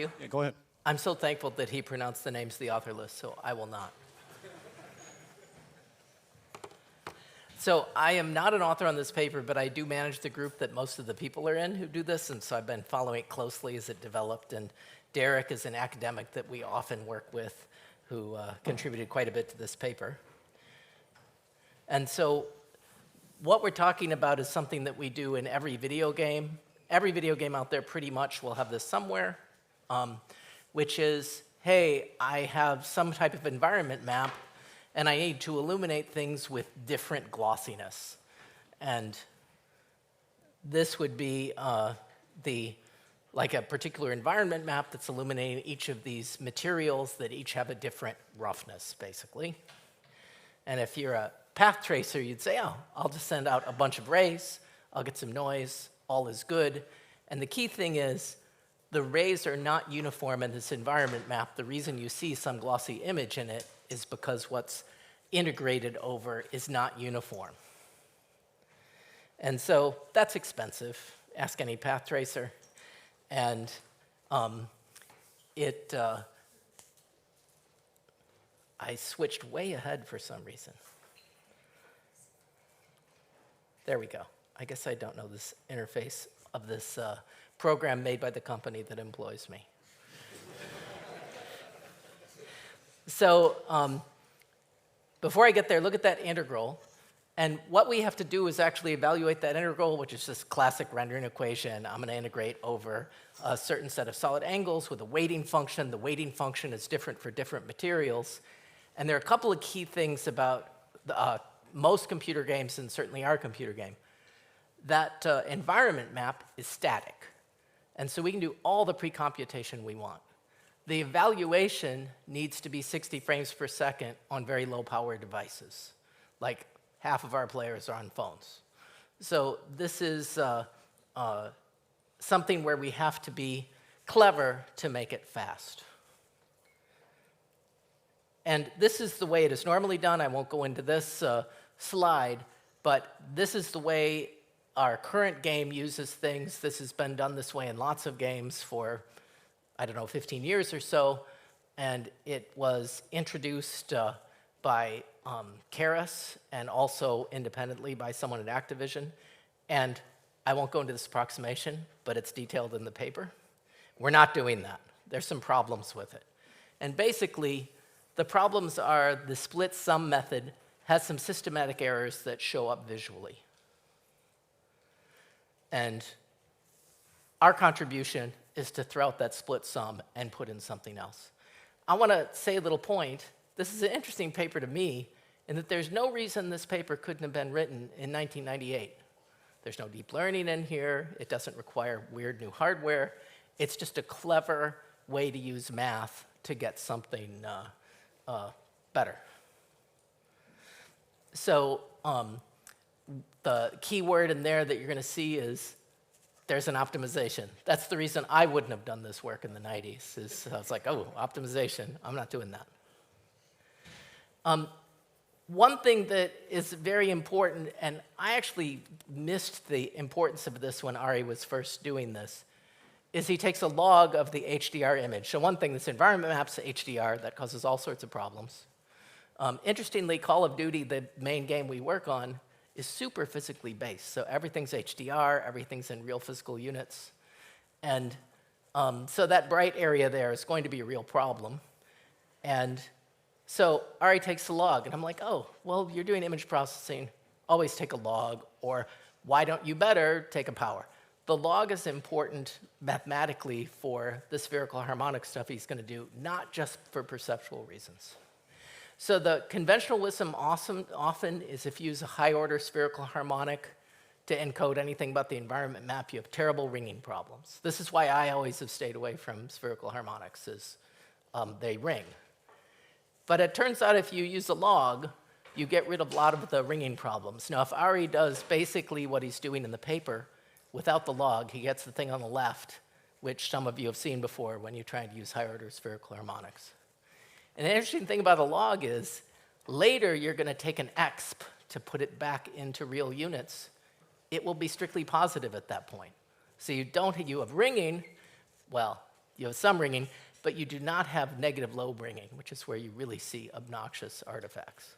Yeah, go ahead. I'm so thankful that he pronounced the names of the author list, so I will not. So I am not an author on this paper, but I do manage the group that most of the people are in who do this, and so I've been following it closely as it developed. And Derek is an academic that we often work with who contributed quite a bit to this paper. And so what we're talking about is something that we do in every video game. Every video game out there pretty much will have this somewhere, which is, hey, I have some type of environment map, and I need to illuminate things with different glossiness. And this would be like a particular environment map that's illuminating each of these materials that each have a different roughness, basically. And if you're a path tracer, you'd say, oh, I'll just send out a bunch of rays, I'll get some noise, all is good. And the key thing is, the rays are not uniform in this environment map. The reason you see some glossy image in it is because what's integrated over is not uniform. And so that's expensive. Ask any path tracer. And I switched way ahead for some reason. There we go. I guess I don't know this interface of this program made by the company that employs me. So before I get there, look at that integral. And what we have to do is actually evaluate that integral, which is just classic rendering equation. I'm going to integrate over a certain set of solid angles with a weighting function. The weighting function is different for different materials. And there are a couple of key things about most computer games, and certainly our computer game. That environment map is static. And so we can do all the pre-computation we want. The evaluation needs to be 60 frames per second on very low power devices. Like half of our players are on phones. So this is something where we have to be clever to make it fast. And this is the way it is normally done. I won't go into this slide, but this is the way our current game uses things. This has been done this way in lots of games for, I don't know, 15 years or so. And it was introduced by Keras and also independently by someone at Activision. And I won't go into this approximation, but it's detailed in the paper. We're not doing that. There's some problems with it. And basically, the problems are the split sum method has some systematic errors that show up visually. And our contribution is to throw out that split sum and put in something else. I want to say a little point. This is an interesting paper to me in that there's no reason this paper couldn't have been written in 1998. There's no deep learning in here. It doesn't require weird new hardware. It's just a clever way to use math to get something better. So the key word in there that you're going to see is there's an optimization. That's the reason I wouldn't have done this work in the 90s. Is I was like, oh, optimization. I'm not doing that. One thing that is very important, and I actually missed the importance of this when Ari was first doing this, is he takes a log of the HDR image. So one thing, this environment maps to HDR. That causes all sorts of problems. Interestingly, Call of Duty, the main game we work on, is super physically based. So everything's HDR, everything's in real physical units. And so that bright area there is going to be a real problem. And so Ari takes the log, and I'm like, oh, well, you're doing image processing, always take a log, or why don't you better take a power? The log is important mathematically for the spherical harmonic stuff he's going to do, not just for perceptual reasons. So the conventional wisdom often is if you use a high-order spherical harmonic to encode anything about the environment map, you have terrible ringing problems. This is why I always have stayed away from spherical harmonics, is they ring. But it turns out if you use a log, you get rid of a lot of the ringing problems. Now, if Ari does basically what he's doing in the paper, without the log, he gets the thing on the left, which some of you have seen before when you try to use high-order spherical harmonics. And the interesting thing about a log is, later you're going to take an exp to put it back into real units. It will be strictly positive at that point. So you have ringing, well, You have some ringing, but you do not have negative lobe ringing, which is where you really see obnoxious artifacts.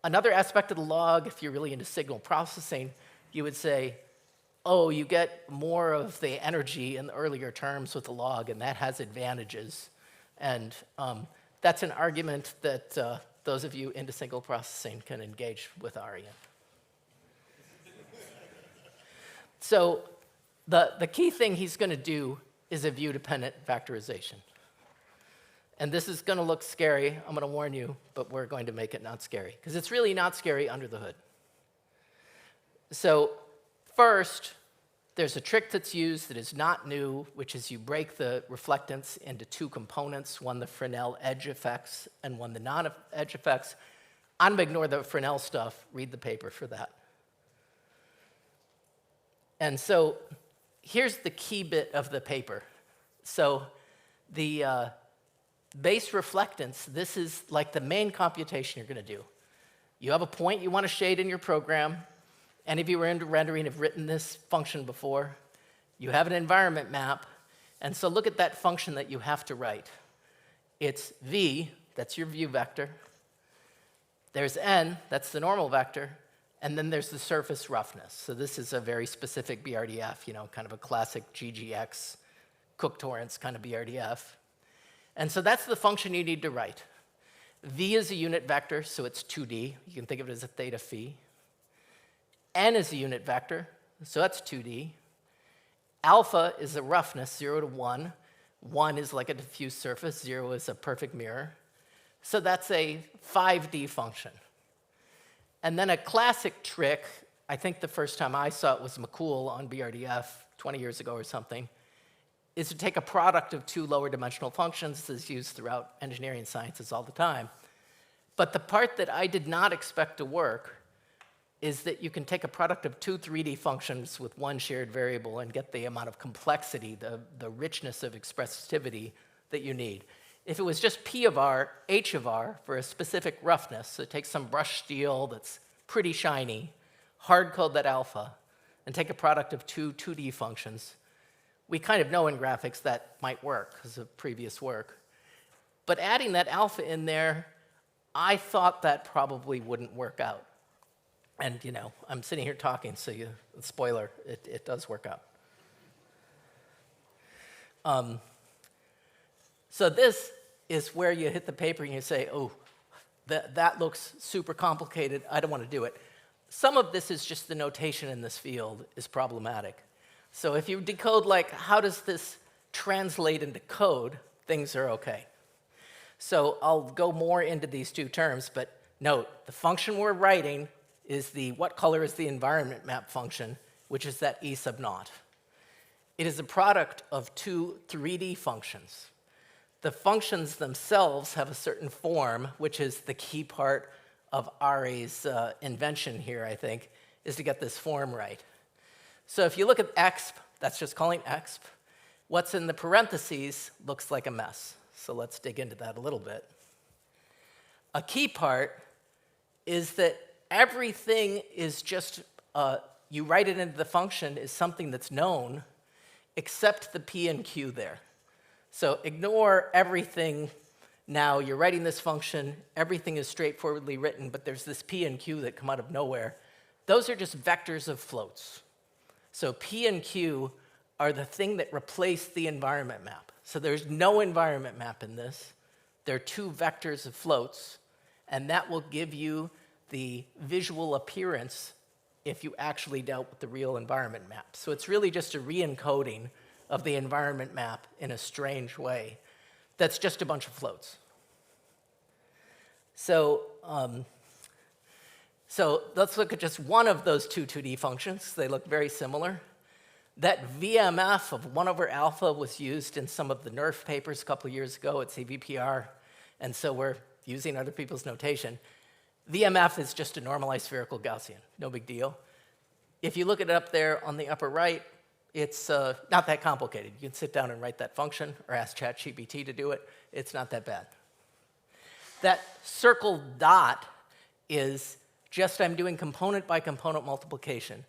Another aspect of the log, if you're really into signal processing, you would say, oh, you get more of the energy in the earlier terms with the log, and that has advantages. And that's an argument that those of you into signal processing can engage with Ari in. So the key thing he's going to do is a view-dependent factorization. And this is going to look scary, I'm going to warn you, but we're going to make it not scary, because it's really not scary under the hood. So first, there's a trick that's used that is not new, which is you break the reflectance into two components, one the Fresnel edge effects and one the non-edge effects. I'm going to ignore the Fresnel stuff, read the paper for that. And so here's the key bit of the paper. So the base reflectance, this is like the main computation you're going to do. You have a point you want to shade in your program. Any of you who are into rendering have written this function before. You have an environment map, and so look at that function that you have to write. It's v, that's your view vector. There's n, that's the normal vector, and then there's the surface roughness. So this is a very specific BRDF, kind of a classic GGX, Cook torrents kind of BRDF. And so that's the function you need to write. V is a unit vector, so it's 2D. You can think of it as a theta phi. N is a unit vector, so that's 2D. Alpha is a roughness, 0 to 1. 1 is like a diffuse surface, 0 is a perfect mirror. So that's a 5D function. And then a classic trick, I think the first time I saw it was McCool on BRDF 20 years ago or something, is to take a product of two lower dimensional functions. This is used throughout engineering sciences all the time. But the part that I did not expect to work is that you can take a product of two 3D functions with one shared variable and get the amount of complexity, the richness of expressivity that you need. If it was just P of R, H of R for a specific roughness, so take some brush steel that's pretty shiny, hard code that alpha, and take a product of two 2D functions, we kind of know in graphics that might work because of previous work. But adding that alpha in there, I thought that probably wouldn't work out. And, I'm sitting here talking, so spoiler, it does work out. So this is where you hit the paper and you say, oh, that looks super complicated. I don't want to do it. Some of this is just the notation in this field is problematic. So if you decode, how does this translate into code, things are okay. So I'll go more into these two terms, but note, the function we're writing is the what color is the environment map function, which is that E sub naught. It is a product of two 3D functions. The functions themselves have a certain form, which is the key part of Ari's invention here, I think, is to get this form right. So if you look at exp, that's just calling exp. What's in the parentheses looks like a mess. So let's dig into that a little bit. A key part is that everything is just, you write it into the function is something that's known, except the P and Q there. So ignore everything now. You're writing this function. Everything is straightforwardly written, but there's this P and Q that come out of nowhere. Those are just vectors of floats. So P and Q are the thing that replace the environment map. So there's no environment map in this. They're two vectors of floats, and that will give you the visual appearance if you actually dealt with the real environment map. So it's really just a re-encoding of the environment map in a strange way that's just a bunch of floats. So let's look at just one of those two 2D functions. They look very similar. That VMF of 1 over alpha was used in some of the NERF papers a couple of years ago at CVPR, and so we're using other people's notation. VMF is just a normalized spherical Gaussian, no big deal. If you look at it up there on the upper right, it's not that complicated. You can sit down and write that function or ask ChatGPT to do it. It's not that bad. That circled dot is just I'm doing component by component multiplication.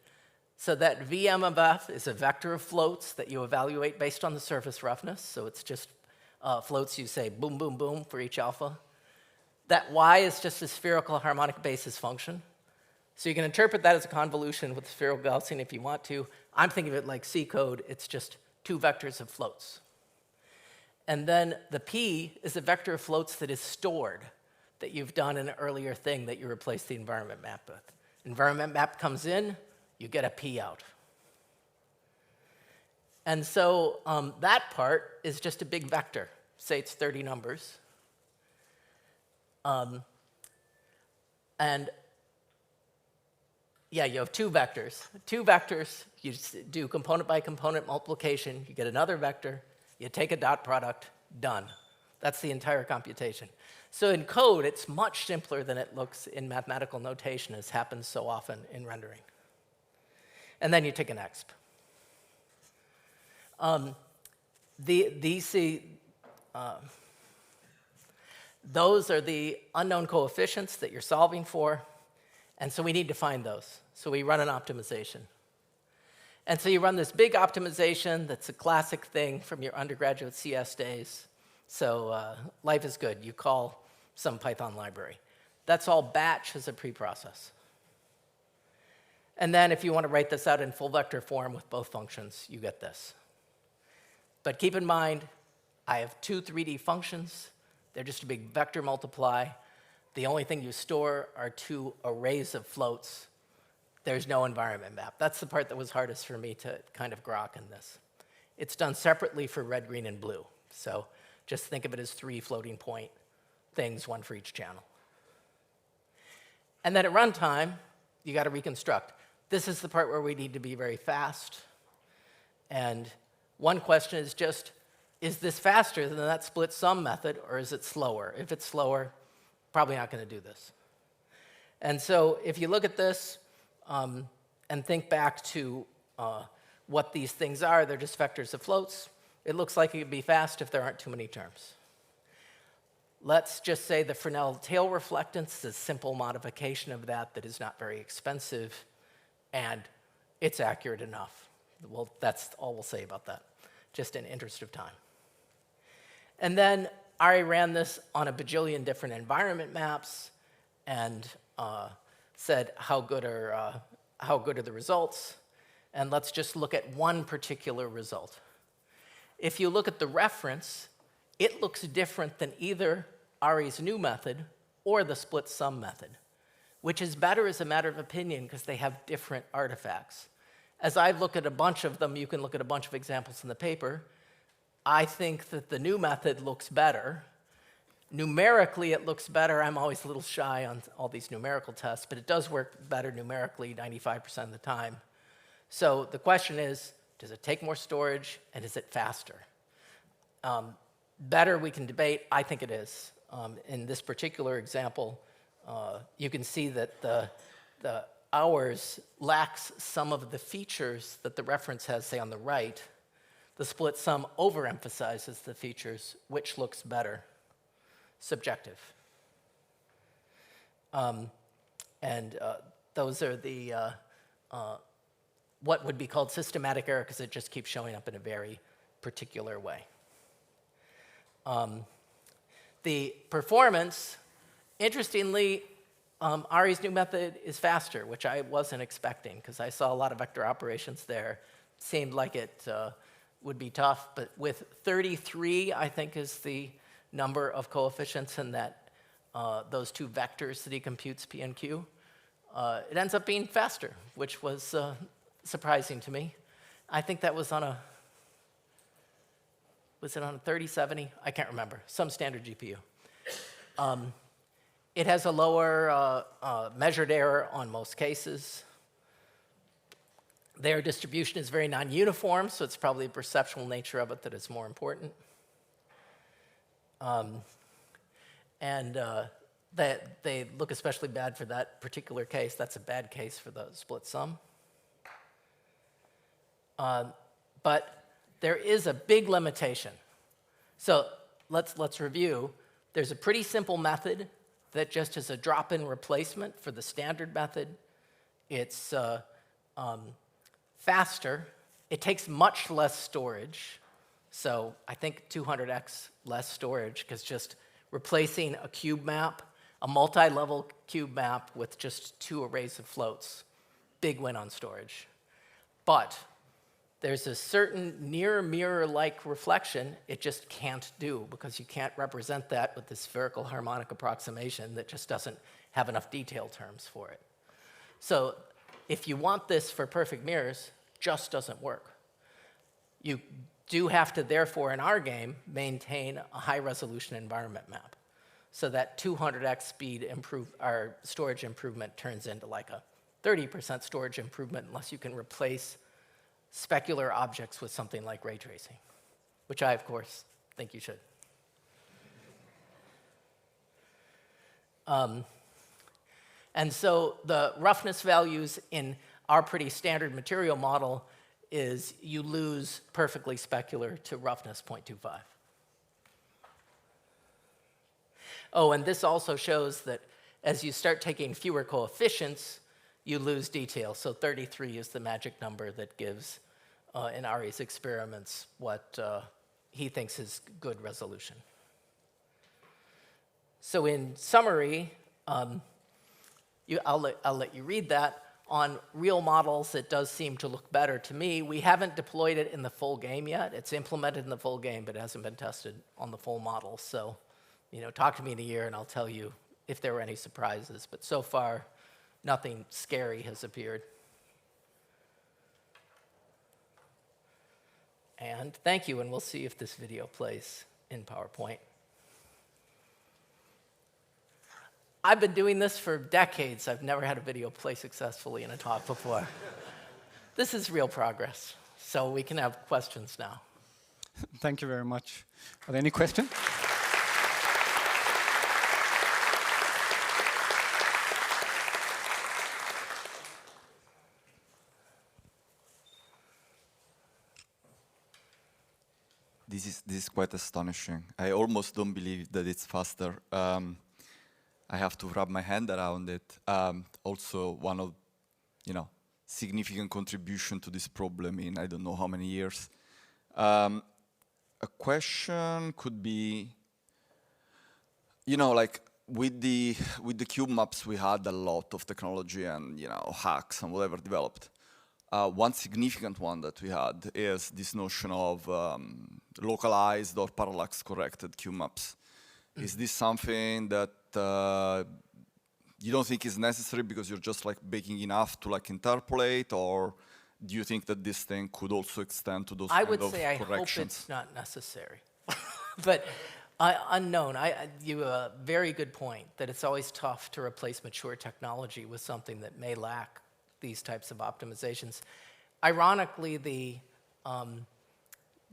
So that VM of f is a vector of floats that you evaluate based on the surface roughness. So it's just floats you say boom, boom, boom for each alpha. That y is just a spherical harmonic basis function. So you can interpret that as a convolution with spherical Gaussian if you want to. I'm thinking of it like C code. It's just two vectors of floats. And then the p is a vector of floats that is stored, that you've done in an earlier thing that you replace the environment map with. Environment map comes in, you get a p out. And so that part is just a big vector. Say it's 30 numbers. And yeah, you have two vectors. Two vectors, you just do component by component multiplication, you get another vector, you take a dot product, done. That's the entire computation. So in code, it's much simpler than it looks in mathematical notation, as happens so often in rendering. And then you take an exp. Those are the unknown coefficients that you're solving for. And so we need to find those. So we run an optimization. And so you run this big optimization that's a classic thing from your undergraduate CS days. So life is good. You call some Python library. That's all batch as a preprocess. And then if you want to write this out in full vector form with both functions, you get this. But keep in mind, I have two 3D functions. They're just a big vector multiply. The only thing you store are two arrays of floats. There's no environment map. That's the part that was hardest for me to kind of grok in this. It's done separately for red, green, and blue. So just think of it as three floating point things, one for each channel. And then at runtime, you got to reconstruct. This is the part where we need to be very fast. And one question is just, is this faster than that split sum method, or is it slower? If it's slower, probably not going to do this. And so if you look at this and think back to what these things are, they're just vectors of floats. It looks like it could be fast if there aren't too many terms. Let's just say the Fresnel tail reflectance is a simple modification of that that is not very expensive, and it's accurate enough. Well, that's all we'll say about that, just in interest of time. And then I ran this on a bajillion different environment maps and said, how good are the results? And let's just look at one particular result. If you look at the reference, it looks different than either Ari's new method or the split sum method, which is better as a matter of opinion because they have different artifacts. As I look at a bunch of them, you can look at a bunch of examples in the paper. I think that the new method looks better. Numerically, it looks better. I'm always a little shy on all these numerical tests, but it does work better numerically 95% of the time. So the question is, does it take more storage, and is it faster? Better we can debate. I think it is. In this particular example, you can see that the ours lacks some of the features that the reference has, say, on the right. The split sum overemphasizes the features, which looks better. Subjective. Those are the what would be called systematic error because it just keeps showing up in a very particular way. The performance, interestingly, Ari's new method is faster, which I wasn't expecting because I saw a lot of vector operations there. Seemed like it would be tough, but with 33, I think, is the number of coefficients in that those two vectors that he computes, P and Q, it ends up being faster, which was surprising to me. I think that was on a, was it on a 3070? I can't remember, some standard GPU. It has a lower measured error on most cases. Their distribution is very non-uniform, so it's probably the perceptual nature of it that is more important. That they look especially bad for that particular case. That's a bad case for the split sum. But there is a big limitation. So let's review. There's a pretty simple method that just is a drop-in replacement for the standard method. It's faster. It takes much less storage. So I think 200x less storage, because just replacing a cube map, a multi-level cube map with just 2 arrays of floats, big win on storage. But there's a certain near mirror-like reflection it just can't do, because you can't represent that with the spherical harmonic approximation that just doesn't have enough detail terms for it. So if you want this for perfect mirrors, just doesn't work. You do have to, therefore, in our game, maintain a high-resolution environment map. So that 200x speed our storage improvement turns into like a 30% storage improvement unless you can replace specular objects with something like ray tracing, which I, of course, think you should. And so the roughness values in our pretty standard material model is you lose perfectly specular to roughness 0.25. Oh, and this also shows that as you start taking fewer coefficients, you lose detail. So 33 is the magic number that gives, in Ari's experiments, what he thinks is good resolution. So in summary, I'll let you read that. On real models, it does seem to look better to me. We haven't deployed it in the full game yet. It's implemented in the full game, but it hasn't been tested on the full model. So, talk to me in a year, and I'll tell you if there were any surprises. But so far, nothing scary has appeared. And thank you, and we'll see if this video plays in PowerPoint. I've been doing this for decades. I've never had a video play successfully in a talk before. This is real progress, so we can have questions now. Thank you very much. Are there any questions? This is quite astonishing. I almost don't believe that it's faster. I have to wrap my hand around it. Also, one of, significant contribution to this problem in I don't know how many years. A question could be, like with the cube maps, we had a lot of technology and hacks and whatever developed. One significant one that we had is this notion of localized or parallax-corrected cube maps. Is this something that you don't think is necessary because you're just baking enough to interpolate, or do you think that this thing could also extend to those kind of corrections? I would say I hope it's not necessary. But unknown. You have a very good point that it's always tough to replace mature technology with something that may lack these types of optimizations. Ironically, the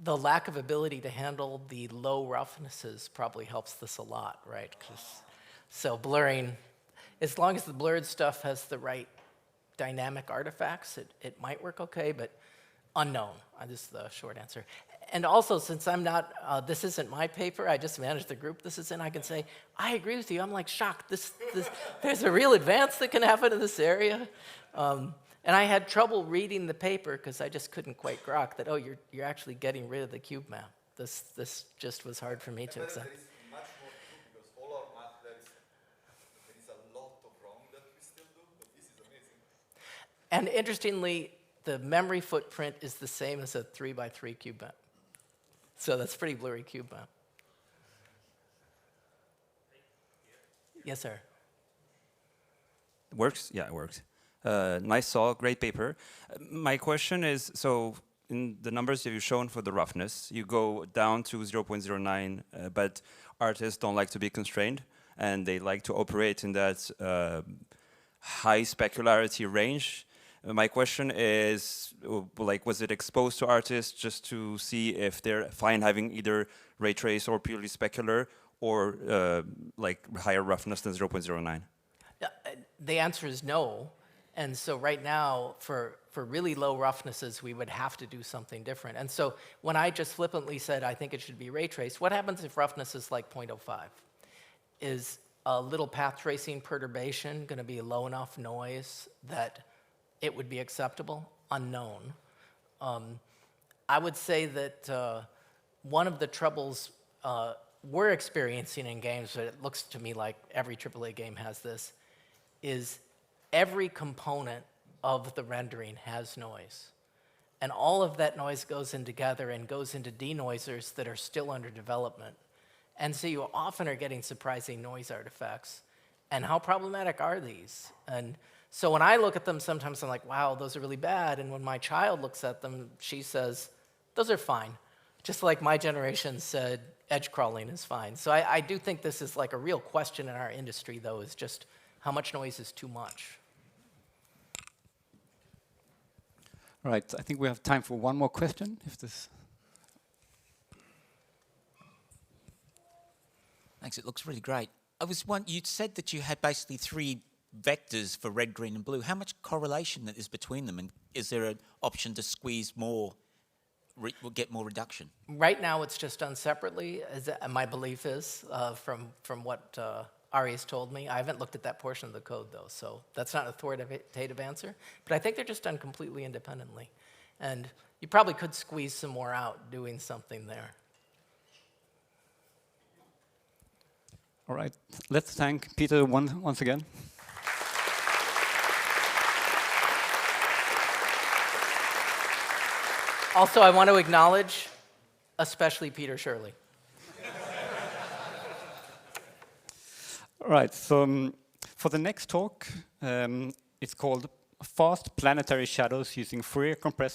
lack of ability to handle the low roughnesses probably helps this a lot, right? So blurring, as long as the blurred stuff has the right dynamic artifacts, it might work okay, but unknown. This is the short answer. And also, since I'm not, this isn't my paper, I just manage the group this is in, I can say, I agree with you. I'm shocked. There's a real advance that can happen in this area. And I had trouble reading the paper because I just couldn't quite grok that, you're actually getting rid of the cube map. This just was hard for me to accept. There is much more to do because all our math, there is a lot of wrong that we still do, but this is amazing. And interestingly, the memory footprint is the same as a 3x3 cube map. So that's a pretty blurry cube map. Yes, sir. It works? Yeah, it works. Nice saw, great paper. My question is, so in the numbers that you've shown for the roughness, you go down to 0.09, but artists don't like to be constrained, and they like to operate in that high specularity range. My question is, was it exposed to artists just to see if they're fine having either ray trace or purely specular, or higher roughness than 0.09? The answer is no. And so right now, for really low roughnesses, we would have to do something different. And so when I just flippantly said I think it should be ray traced, what happens if roughness is like 0.05? Is a little path tracing perturbation going to be low enough noise that it would be acceptable? Unknown. I would say that one of the troubles we're experiencing in games, but it looks to me like every AAA game has this, is every component of the rendering has noise. And all of that noise goes in together and goes into denoisers that are still under development. And so you often are getting surprising noise artifacts. And how problematic are these? And so when I look at them, sometimes I'm like, wow, those are really bad. And when my child looks at them, she says, those are fine. Just like my generation said, edge crawling is fine. So I do think this is like a real question in our industry, though, is just how much noise is too much. All right, I think we have time for one more question, if this... Thanks, it looks really great. You said that you had basically 3 vectors for red, green, and blue. How much correlation is between them, and is there an option to squeeze more, get more reduction? Right now, it's just done separately, as my belief is, from what Ari has told me. I haven't looked at that portion of the code, though, so that's not an authoritative answer. But I think they're just done completely independently. And you probably could squeeze some more out doing something there. All right, let's thank Peter once again. Also, I want to acknowledge, especially Peter Shirley. All right, so for the next talk, it's called Fast Planetary Shadows Using Fourier Compressed